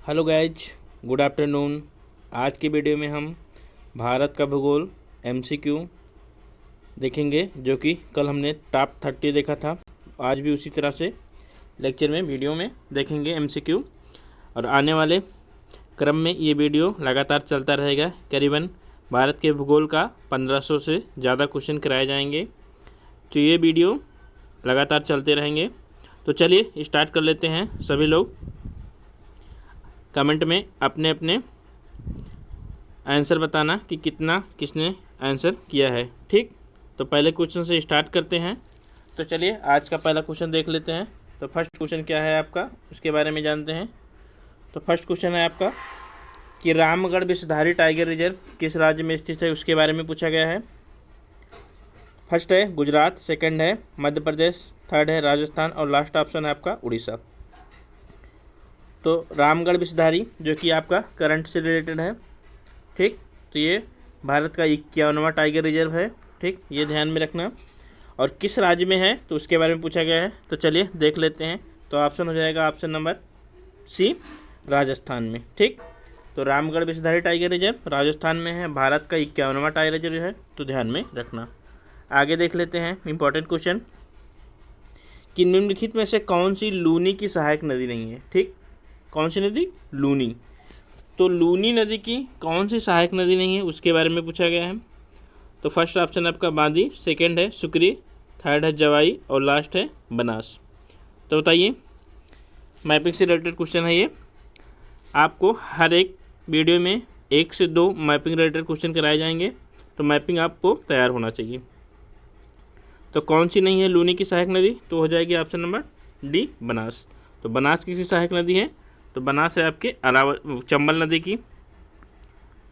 Hello guys, good afternoon. आज की video में हम भारत का भूगोल एमसीक्यू देखेंगे, जो कि कल हमने टॉप 30 देखा था। आज भी उसी तरह से लेक्चर में वीडियो में देखेंगे एमसीक्यू, और आने वाले क्रम में ये वीडियो लगातार चलता रहेगा। करीबन भारत के भूगोल का 1500 से ज़्यादा क्वेश्चन कराए जाएंगे, तो ये वीडियो लगातार चलते रहेंगे। तो चलिए स्टार्ट कर लेते हैं। सभी लोग कमेंट में अपने अपने आंसर बताना कि कितना किसने आंसर किया है। ठीक, तो पहले क्वेश्चन से स्टार्ट करते हैं। तो चलिए आज का पहला क्वेश्चन देख लेते हैं। तो फर्स्ट क्वेश्चन क्या है आपका, उसके बारे में जानते हैं। तो फर्स्ट क्वेश्चन है आपका कि रामगढ़ विषधारी टाइगर रिजर्व किस राज्य में स्थित है, उसके बारे में पूछा गया है। फर्स्ट है गुजरात, सेकंड है मध्य प्रदेश, थर्ड है राजस्थान और लास्ट ऑप्शन है आपका उड़ीसा। तो रामगढ़ विषधारी जो कि आपका करंट से रिलेटेड है। ठीक, तो ये भारत का 51वां टाइगर रिजर्व है। ठीक, ये ध्यान में रखना। और किस राज्य में है तो उसके बारे में पूछा गया है। तो चलिए देख लेते हैं। तो ऑप्शन हो जाएगा ऑप्शन नंबर सी, राजस्थान में। ठीक, तो रामगढ़ विषधारी टाइगर रिजर्व राजस्थान में है, भारत का 51वां टाइगर रिजर्व है, तो ध्यान में रखना। आगे देख लेते हैं इंपॉर्टेंट क्वेश्चन कि निम्नलिखित में से कौन सी लूनी की सहायक नदी नहीं है। ठीक, कौन सी नदी? लूनी। तो लूनी नदी की कौन सी सहायक नदी नहीं है उसके बारे में पूछा गया है। तो फर्स्ट ऑप्शन आपका बांदी, सेकंड है सुकरी, थर्ड है जवाई और लास्ट है बनास। तो बताइए, मैपिंग से रिलेटेड क्वेश्चन है ये। आपको हर एक वीडियो में 1 से 2 मैपिंग रिलेटेड क्वेश्चन कराए जाएंगे, तो मैपिंग आपको तैयार होना चाहिए। तो कौन सी नहीं है लूनी की सहायक नदी, तो हो जाएगी ऑप्शन नंबर डी, बनास। तो बनास किसी सहायक नदी है, तो बनास है आपके चंबल नदी की।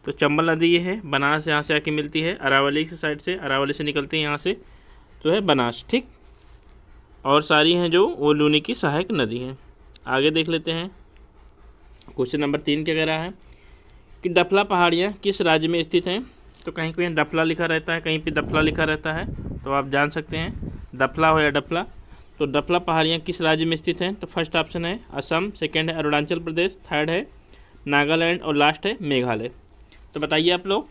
तो चंबल नदी ये है, बनास यहाँ से आके मिलती है अरावली की साइड से, अरावली से निकलती है यहाँ से, तो है बनास। ठीक, और सारी हैं जो वो लूनी की सहायक नदी हैं। आगे देख लेते हैं। क्वेश्चन नंबर 3 क्या कह रहा है कि डफला पहाड़ियाँ किस राज्य में स्थित हैं। तो कहीं कहीं डफला लिखा रहता है, कहीं पे दफला लिखा रहता है, तो आप जान सकते हैं दफला हो या डफला। तो डफला पहाड़ियाँ किस राज्य में स्थित हैं। तो फर्स्ट ऑप्शन है असम, सेकंड है अरुणाचल प्रदेश, थर्ड है नागालैंड और लास्ट है मेघालय। तो बताइए आप लोग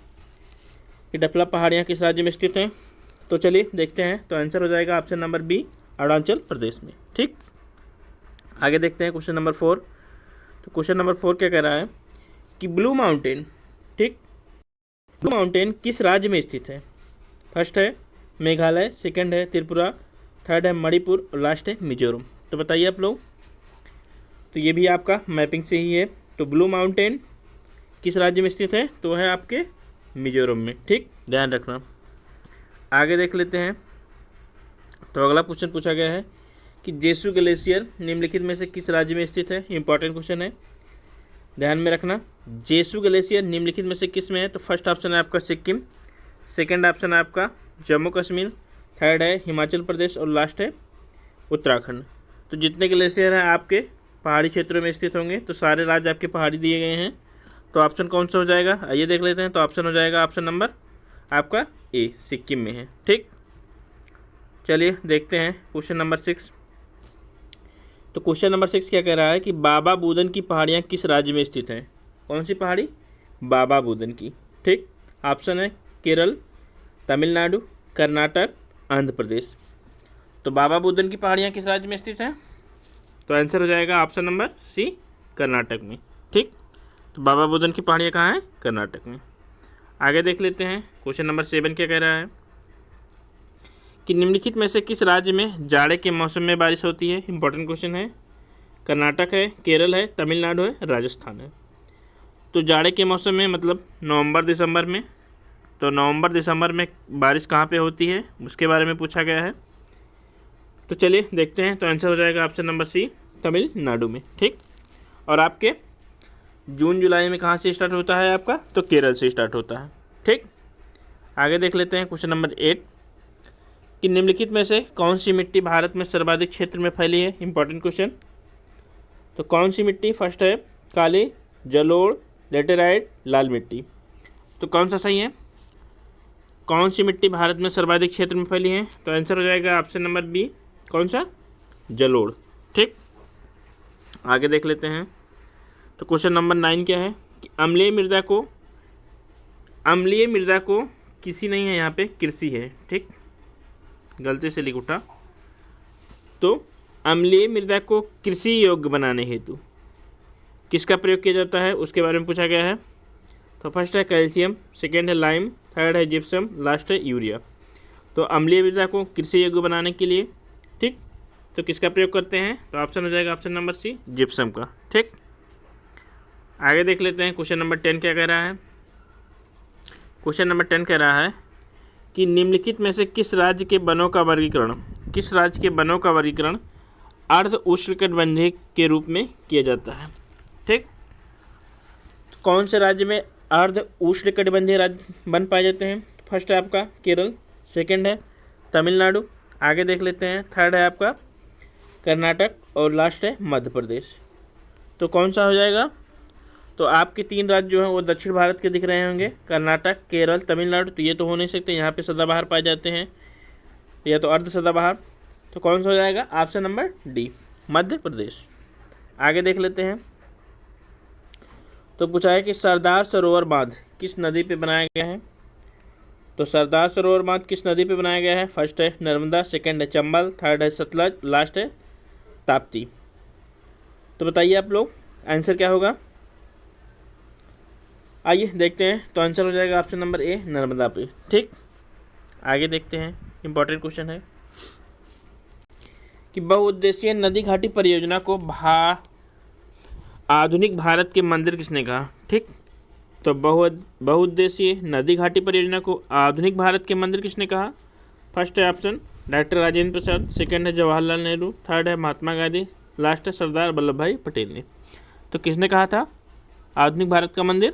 कि डफला पहाड़ियाँ किस राज्य में स्थित हैं। तो चलिए देखते हैं। तो आंसर हो जाएगा option number B, Arunachal Pradesh में। ठीक, आगे देखते हैं क्वेश्चन नंबर 4। तो क्वेश्चन नंबर 4 क्या कह रहा है कि ब्लू माउंटेन, ठीक, ब्लू माउंटेन किस राज्य में स्थित है। फर्स्ट है मेघालय, सेकंड है त्रिपुरा, थर्ड है मणिपुर और लास्ट है मिजोरम। तो बताइए आप लोग। तो ये भी आपका मैपिंग से ही है। तो ब्लू माउंटेन किस राज्य में स्थित है, तो है आपके मिजोरम में। ठीक, ध्यान रखना। आगे देख लेते हैं। तो अगला क्वेश्चन पूछा गया है कि जेसू ग्लेशियर निम्नलिखित में से किस राज्य में स्थित है। इंपॉर्टेंट क्वेश्चन है, ध्यान में रखना। जेसू ग्लेशियर निम्नलिखित में से किस में है। तो फर्स्ट ऑप्शन है आपका सिक्किम, सेकंड ऑप्शन है आपका जम्मू कश्मीर, थर्ड है हिमाचल प्रदेश और लास्ट है उत्तराखंड। तो जितने ग्लेशियर हैं आपके पहाड़ी क्षेत्रों में स्थित होंगे, तो सारे राज्य आपके पहाड़ी दिए गए हैं। तो ऑप्शन कौन सा हो जाएगा, आइए देख लेते हैं। तो ऑप्शन हो जाएगा ऑप्शन नंबर आपका ए, सिक्किम में है। ठीक, चलिए देखते हैं क्वेश्चन नंबर 6। तो क्वेश्चन नंबर 6 क्या कह रहा है कि बाबा बुदन की पहाड़ियाँ किस राज्य में स्थित हैं। कौन सी पहाड़ी? बाबा बुदन की। ठीक, ऑप्शन है केरल, तमिलनाडु, कर्नाटक, आंध्र प्रदेश। तो बाबा बुदन की पहाड़ियाँ किस राज्य में स्थित हैं। तो आंसर हो जाएगा ऑप्शन नंबर सी, कर्नाटक में। ठीक, तो बाबा बुदन की पहाड़ियाँ कहाँ हैं? कर्नाटक में। आगे देख लेते हैं। क्वेश्चन नंबर 7 क्या कह रहा है कि निम्नलिखित में से किस राज्य में जाड़े के मौसम में बारिश होती है। इंपॉर्टेंट क्वेश्चन है। कर्नाटक है, केरल है, तमिलनाडु है, राजस्थान है। तो जाड़े के मौसम में मतलब नवंबर दिसंबर में। तो नवंबर दिसंबर में बारिश कहाँ पे होती है उसके बारे में पूछा गया है। तो चलिए देखते हैं। तो आंसर हो जाएगा ऑप्शन नंबर सी, तमिलनाडु में। ठीक, और आपके जून जुलाई में कहाँ से स्टार्ट होता है आपका, तो केरल से स्टार्ट होता है। ठीक, आगे देख लेते हैं क्वेश्चन नंबर 8 कि निम्नलिखित में से कौन सी मिट्टी भारत में सर्वाधिक क्षेत्र में फैली है। Important question. तो कौन सी मिट्टी? फर्स्ट है काली, जलोढ़, लेटेराइट, लाल मिट्टी। तो कौन सा सही है? कौन सी मिट्टी भारत में सर्वाधिक क्षेत्र में फैली है। तो आंसर हो जाएगा ऑप्शन नंबर बी, कौन सा? जलोढ़। ठीक, आगे देख लेते हैं। तो क्वेश्चन नंबर 9 क्या है कि अम्लीय मृदा को किसी नहीं है, यहाँ पे कृषि है, ठीक, गलती से लिख उठा। तो अम्लीय मृदा को कृषि योग्य बनाने हेतु किसका प्रयोग किया जाता है उसके बारे में पूछा गया है। तो फर्स्ट है कैल्शियम, सेकेंड है लाइम, थर्ड है जिप्सम, लास्ट है यूरिया। तो अम्लीय मृदा को कृषि योग्य बनाने के लिए, ठीक, तो किसका प्रयोग करते हैं, तो ऑप्शन हो जाएगा ऑप्शन नंबर सी, जिप्सम का, ठीक। आगे देख लेते हैं क्वेश्चन नंबर 10 क्या कह रहा है। क्वेश्चन नंबर 10 कह रहा है कि निम्नलिखित में से किस राज्य के वनों का वर्गीकरण अर्ध उष्णकटिबंधीय के रूप में किया जाता है, ठीक। तो कौन से राज्य में अर्ध उष्णकटिबंधीय राज्य वन पाए जाते हैं। फर्स्ट है आपका केरल, सेकंड है तमिलनाडु, आगे देख लेते हैं थर्ड है आपका कर्नाटक और लास्ट है मध्य प्रदेश। तो कौन सा हो जाएगा, तो आपके 3 राज्य जो हैं वो दक्षिण भारत के दिख रहे होंगे, कर्नाटक, केरल, तमिलनाडु। तो ये तो हो नहीं सकते, यहाँ पे सदाबहार पाए जाते हैं, या तो अर्ध सदाबहार। तो कौन सा हो जाएगा, option number D, Madhya Pradesh. आगे देख लेते हैं। तो पूछा है कि सरदार सरोवर बांध किस नदी पे बनाया गया है। तो सरदार सरोवर बांध किस नदी पे बनाया गया है। फर्स्ट है नर्मदा, सेकंड है चंबल, थर्ड है सतलज, लास्ट है ताप्ती। तो बताइए आप लोग आंसर क्या होगा। आइए देखते हैं। तो आंसर हो जाएगा ऑप्शन नंबर ए, नर्मदा पे, ठीक। आगे देखते हैं, इंपॉर्टेंट क्वेश्चन है कि बहुउद्देशीय नदी घाटी परियोजना को आधुनिक भारत के मंदिर किसने कहा, ठीक। तो बहुउद्देशीय नदी घाटी परियोजना को आधुनिक भारत के मंदिर किसने कहा। फर्स्ट है option doctor Rajendra Prasad, second है जवाहरलाल नेहरू, थर्ड है महात्मा गांधी, लास्ट है सरदार वल्लभ भाई पटेल ने। तो किसने कहा था आधुनिक भारत का मंदिर,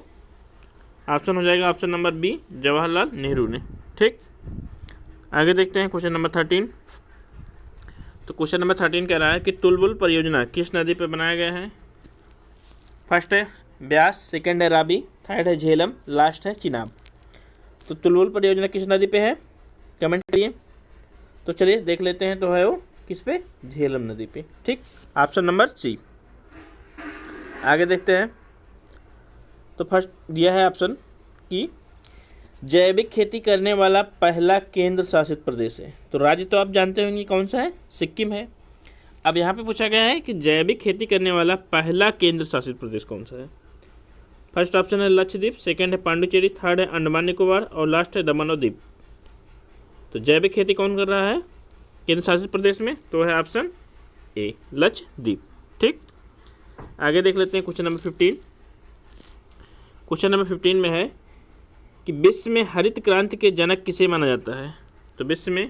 ऑप्शन हो जाएगा option number B, Jawaharlal Nehru ने, ठीक। आगे देखते हैं क्वेश्चन नंबर 13। तो क्वेश्चन नंबर 13 कह रहा है कि तुलबुल परियोजना किस नदी पर बनाया गया है। फर्स्ट है ब्यास, सेकंड है रावी, थर्ड है झेलम, लास्ट है चिनाब। तो तुलबुल परियोजना किस नदी पे है, कमेंट करिए। तो चलिए देख लेते हैं। तो है वो किस पे, झेलम नदी पे, ठीक, ऑप्शन नंबर सी। आगे देखते हैं। तो फर्स्ट दिया है ऑप्शन कि जैविक खेती करने वाला पहला केंद्र शासित प्रदेश है। तो राज्य तो आप जानते होंगे कौन सा है, सिक्किम है। अब यहाँ पे पूछा गया है कि जैविक खेती करने वाला पहला केंद्र शासित प्रदेश कौन सा है। फर्स्ट ऑप्शन है लक्षद्वीप, सेकंड है पांडुचेरी, थर्ड है अंडमान निकोबार और लास्ट है दमन और दीव। तो जैविक खेती कौन कर रहा है केंद्र शासित प्रदेश में, तो है ऑप्शन ए, लक्षद्वीप, ठीक। आगे देख लेते हैं क्वेश्चन नंबर 15। क्वेश्चन नंबर 15 में है कि विश्व में हरित क्रांति के जनक किसे माना जाता है। तो विश्व में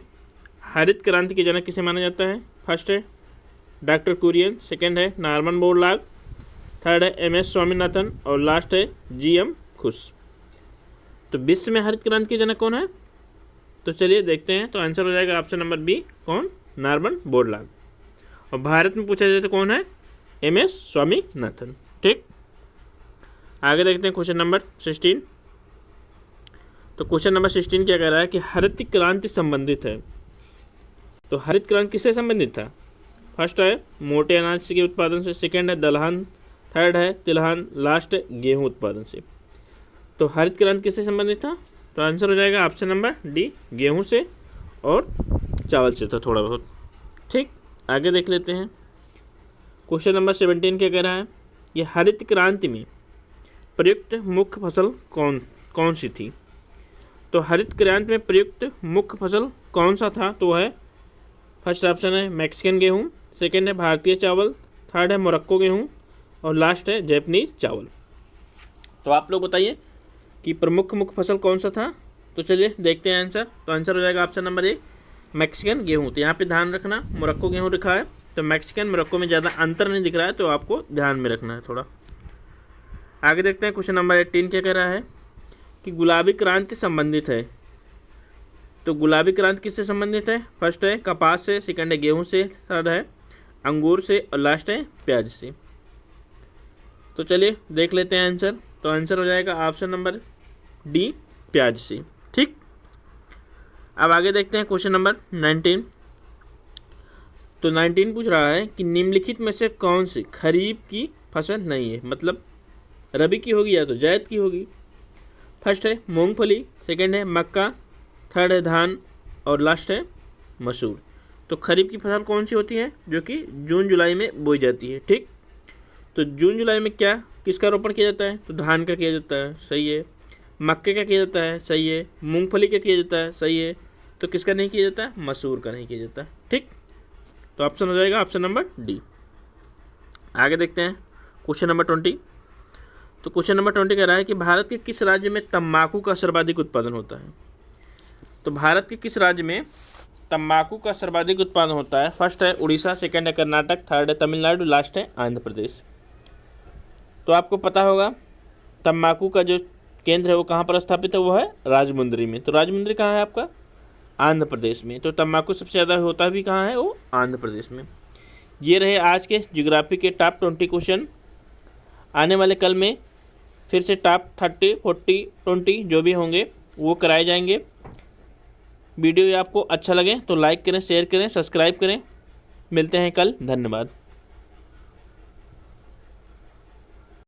हरित क्रांति के जनक किसे माना जाता है। फर्स्ट है डॉक्टर कुरियन, सेकंड है नॉर्मन बोरलॉग, थर्ड है एम.एस. स्वामीनाथन और लास्ट है जी.एम. खुश। तो विश्व में हरित क्रांति के जनक कौन है, तो चलिए देखते हैं। तो आंसर हो जाएगा ऑप्शन नंबर बी, कौन, नॉर्मन बोरलॉग। और भारत में पूछा जाए तो कौन है, एम.एस. स्वामीनाथन, ठीक। आगे देखते हैं क्वेश्चन नंबर 16। तो क्वेश्चन नंबर 16 क्या कह रहा है कि हरित क्रांति संबंधित है। तो हरित क्रांति किससे संबंधित था। फर्स्ट है मोटे अनाज के उत्पादन से, सेकंड है दलहन, थर्ड है तिलहन, लास्ट है गेहूं उत्पादन से। तो हरित क्रांति किससे संबंधित था, तो आंसर हो जाएगा ऑप्शन नंबर डी, गेहूं से और चावल से था थोड़ा बहुत, ठीक। आगे देख लेते हैं। क्वेश्चन नंबर 17 क्या कह रहा है, ये हरित क्रांति में प्रयुक्त मुख्य फसल कौन सी थी। तो हरित क्रांति में प्रयुक्त मुख्य फसल कौन सा था, तो है फर्स्ट ऑप्शन है मैक्सिकन गेहूँ, सेकंड है भारतीय चावल, थर्ड है मोरक्को गेहूँ और लास्ट है जैपनीज चावल। तो आप लोग बताइए कि प्रमुख मुख्य फसल कौन सा था। तो चलिए देखते हैं आंसर। तो आंसर हो जाएगा ऑप्शन नंबर ए, मैक्सिकन गेहूँ। तो यहाँ पे ध्यान रखना मोरक्को गेहूँ लिखा है, तो मैक्सिकन मोरक्को में ज़्यादा अंतर नहीं दिख रहा है, तो आपको ध्यान में रखना है थोड़ा। आगे देखते हैं क्वेश्चन नंबर 18 क्या कह रहा है कि गुलाबी क्रांति संबंधित है। तो गुलाबी क्रांति किससे संबंधित है। फर्स्ट है कपास से, सेकंड है गेहूं से, थर्ड है अंगूर से और लास्ट है प्याज से। तो चलिए देख लेते हैं आंसर। तो आंसर हो जाएगा ऑप्शन नंबर डी, प्याज से, ठीक। अब आगे देखते हैं क्वेश्चन नंबर 19। तो 19 पूछ रहा है कि निम्नलिखित में से कौन सी खरीफ की फसल नहीं है, मतलब रबी की होगी या तो जायद की होगी। फर्स्ट है मूंगफली, सेकंड है मक्का, थर्ड है धान और लास्ट है मसूर। तो खरीफ की फसल कौन सी होती है? जो कि जून जुलाई में बोई जाती है। ठीक, तो जून जुलाई में क्या किसका रोपण किया जाता है? तो धान का किया जाता है, सही है। मक्के का किया जाता है, सही है। मूंगफली का किया जाता है, सही है। तो किसका नहीं किया जाता? मसूर का नहीं किया जाता। ठीक, तो ऑप्शन हो जाएगा ऑप्शन नंबर डी। आगे देखते हैं क्वेश्चन नंबर 20। तो क्वेश्चन नंबर 20 कह रहा है कि भारत के किस राज्य में तंबाकू का सर्वाधिक उत्पादन होता है? तो भारत के किस राज्य में तंबाकू का सर्वाधिक उत्पादन होता है? फर्स्ट है उड़ीसा, सेकंड है कर्नाटक, थर्ड है तमिलनाडु, लास्ट है आंध्र प्रदेश। तो आपको पता होगा तंबाकू का जो केंद्र है वो कहाँ पर स्थापित है? वो है राजमुंदरी में। तो राजमुंदरी कहाँ है आपका? आंध्र प्रदेश में। तो तंबाकू सबसे ज़्यादा होता भी कहाँ है? वो आंध्र प्रदेश में। ये रहे आज के ज्योग्राफी के टॉप 20 क्वेश्चन। आने वाले कल में फिर से टॉप 30, 40, 20 जो भी होंगे वो कराए जाएंगे। वीडियो आपको अच्छा लगे तो लाइक करें, शेयर करें, सब्सक्राइब करें। मिलते हैं कल, धन्यवाद।